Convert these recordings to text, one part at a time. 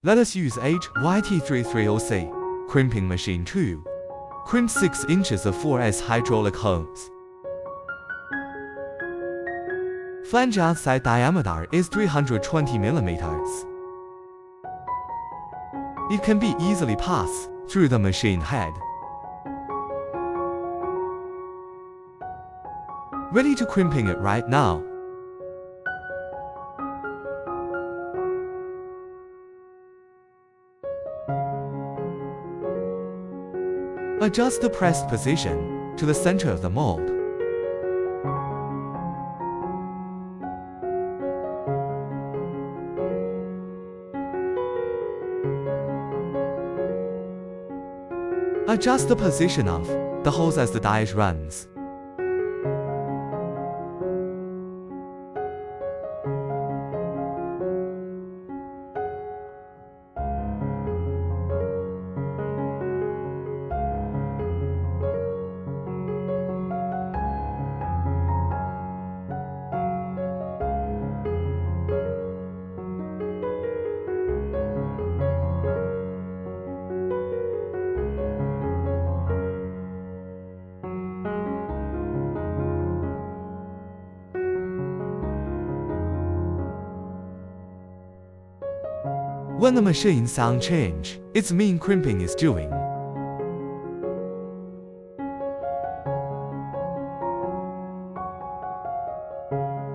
Let us use HYT 330C crimping machine 2. Crimp 6 inches of 4S hydraulic hose. Flange outside diameter is 320 mm. It can be easily passed through the machine head. Ready to crimping it right now. Adjust the pressed position to the center of the mold. Adjust the position of the hose as the die runs. When the machine sound change, it means crimping is doing.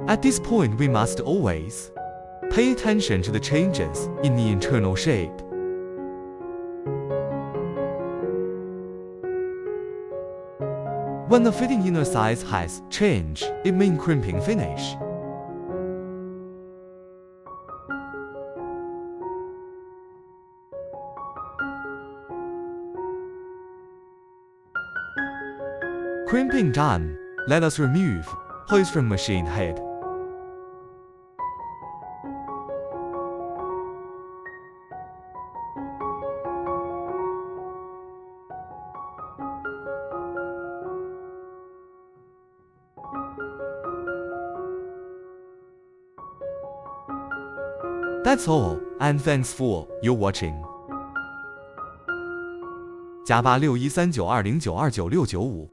At this point, we must always pay attention to the changes in the internal shape. When the fitting inner size has changed, it means crimping finish. Crimping done, let us remove hose from machine head. That's all, and thanks for your watching. +861392202995